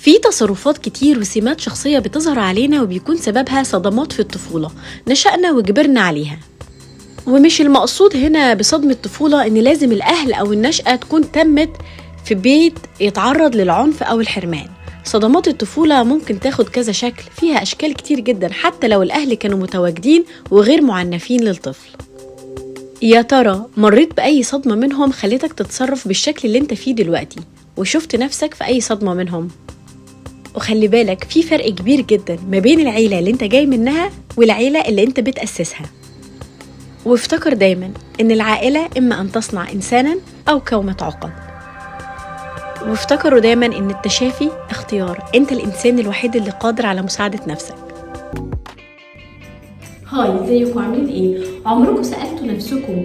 في تصرفات كتير وسمات شخصية بتظهر علينا وبيكون سببها صدمات في الطفولة نشأنا وكبرنا عليها. ومش المقصود هنا بصدمة الطفولة إن لازم الأهل أو النشأة تكون تمت في بيت يتعرض للعنف أو الحرمان. صدمات الطفولة ممكن تاخد كذا شكل، فيها أشكال كتير جدا حتى لو الأهل كانوا متواجدين وغير معنفين للطفل. يا ترى مريت بأي صدمة منهم خلتك تتصرف بالشكل اللي انت فيه دلوقتي، وشفت نفسك في أي صدمة منهم؟ وخلي بالك في فرق كبير جدا ما بين العيلة اللي انت جاي منها والعيلة اللي انت بتأسسها. وافتكر دايما ان العائلة اما ان تصنع انسانا او كومة عقد. وافتكروا دايما ان التشافي اختيار، انت الانسان الوحيد اللي قادر على مساعدة نفسك. هاي، ازيكم عاملين ايه؟ عمركم سألتوا نفسكم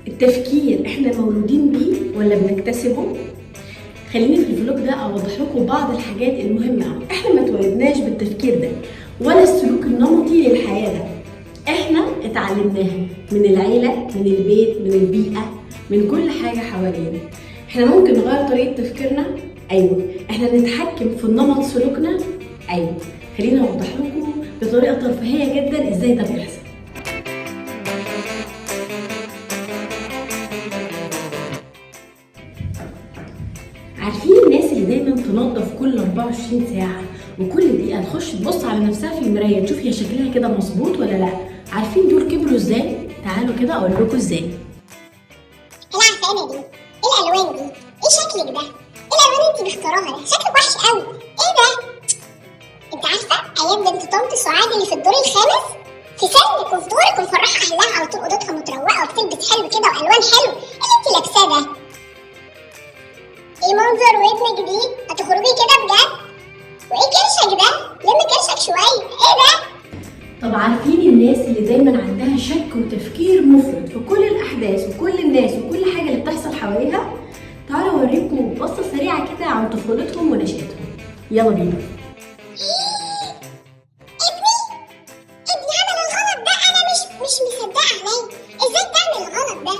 التفكير احنا مولودين بيه ولا بنكتسبه؟ خليني في الفلوج ده اوضح لكم بعض الحاجات المهمة. احنا ما اتولدناش بالتفكير ده ولا السلوك النمطي للحياة ده، احنا اتعلمناها من العيلة، من البيت، من البيئة، من كل حاجة حوالينا. احنا ممكن نغير طريقة تفكيرنا، ايوه. احنا نتحكم في نمط سلوكنا، ايوه. خليني اوضح لكم بطريقة ترفيهية جدا ازاي ده بيحصل. عارفين الناس اللي دايما تنظف كل 24 ساعة وكل دقيقة تخش تبص على نفسها في المراية تشوف هي شكلها كده مظبوط ولا لا؟ عارفين دول كبروا ازاي؟ تعالوا كده اقول لكم ازاي. ايه العفانة دي؟ ايه الالوان دي؟ ايه شكلك ده؟ ايه الالوان اللي انت مختاراها ده؟ شكلك وحش قوي. ايه ده؟ انت عارفة ايام بنت طنط سعاد اللي في الدور الخامس؟ في سنك وفي دورك ومفرحة اهلها على طول اوضتها متروقة وبتلبس حلو كده والوان حلو. ايه اللي انت لابساه ده؟ ايه منظر ودنك دي؟ هتخرجي كده بجد؟ وايه كرشك ده؟ لم كرشك شوية. ايه ده؟ طب عارفين الناس اللي دايما عندها شك وتفكير مفرط في كل الاحداث وكل الناس وكل حاجة اللي بتحصل حواليها؟ تعالوا اوريكم بصة سريعة كده عن طفولتهم ونشأتهم. يلا بينا. ابني عمل الغلط ده، انا مش مصدقة عليا. ازاي تعمل الغلط ده؟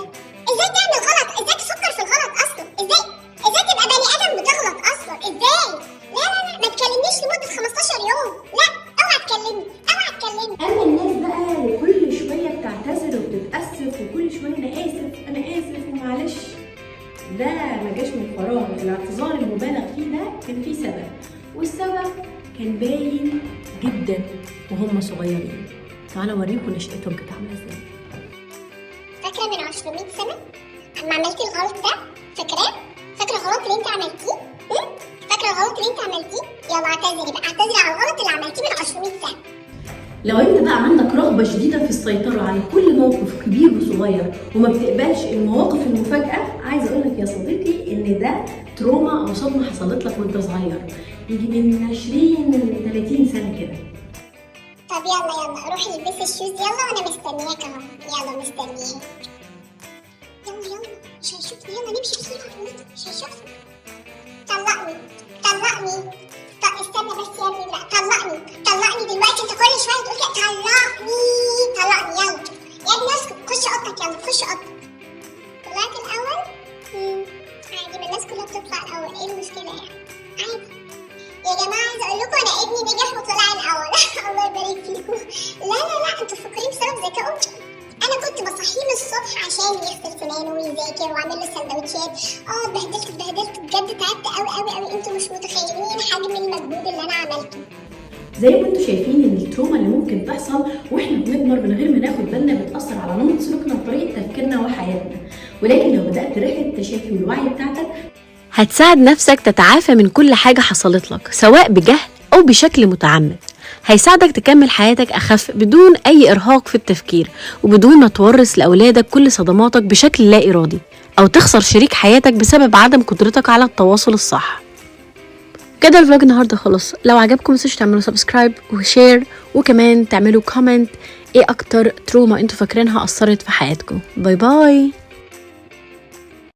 ازاي تعمل غلط؟ ازاي تفكر في الغلط اصلا؟ ازاي تبقى بني ادم بتغلط اصلا؟ ازاي؟ لا ما تكلمنيش لمدة 15 يوم. لا اوعى تكلمني. اما الناس بقى اللي كل شويه بتعتذر وبتتاسف وكل شويه انا اسف ومعلش، ده ما جاش من فراغ. الاعتذار المبالغ فيه ده كان فيه سبب، والسبب كان باين جدا وهم صغيرين. تعالوا اوريكم نشأتهم كانت عامله ازاي. فاكرة من 200 سنة اما عملتي الغلط ده؟ فاكرة الغلط اللي انت عملتيه؟ فاكرة الغلط اللي انت عملتيه؟ يلا اعتذري على الغلط اللي عملتيه من 200 سنة. لو انت بقى عندك رغبة شديدة في السيطرة على كل موقف كبير وصغير وما بتقبلش المواقف المفاجأة، عايزة اقولك يا صديقي ان ده تروما او صدمة حصلت لك وانت صغير، يجي من 20 ل 30 سنة كده. طب يلا روحي البسي الشوز يلا وانا مستنياك اهو. يلا مستنياك. يلا مش هيشوفني. يلا نمشي بسرعة مش هيشوفني. طلقني. طب استنى بس يا ابني دلوقتي. طلقني دلوقتي. انت كل شوية تقول كده طلقني. يلا يا ابني اسكت. خش اوضتك. طلعت الاول؟ عادي، ما الناس كلها بتطلع الاول. ايه المشكلة يعني؟ عادي يا جماعة. عايزة اقول لكم انا ابني نجح وطلع الاول. الله يبارك فيكم. لا انتوا فاكرين بسبب ذكائه؟ انا كنت بصحيه من الصبح عشان يغسل سنانه ويذاكر واعمل له سندوتشات. اتبهدلت بجد، تعبت قوي. انتوا مش متخيلين حجم المجهود اللي انا عملته. زي ما انتوا شايفين ان التروما اللي ممكن تحصل واحنا بنكبر من غير ما ناخد بالنا بتأثر على نمط سلوكنا وطريقة تفكيرنا وحياتنا. ولكن لو بدأت رحلة التشافي والوعي بتاعتك هتساعد نفسك تتعافى من كل حاجة حصلت لك سواء بجهل أو بشكل متعمد. هيساعدك تكمل حياتك أخف بدون أي إرهاق في التفكير، وبدون ما تورث لأولادك كل صدماتك بشكل لا إرادي، أو تخسر شريك حياتك بسبب عدم قدرتك على التواصل الصح. كده الفلوج النهارده خلص. لو عجبكم متنسوش تعملوا سبسكرايب وشير، وكمان تعملوا كومنت ايه اكتر تروما انتوا فاكرينها اثرت في حياتكم. باي باي.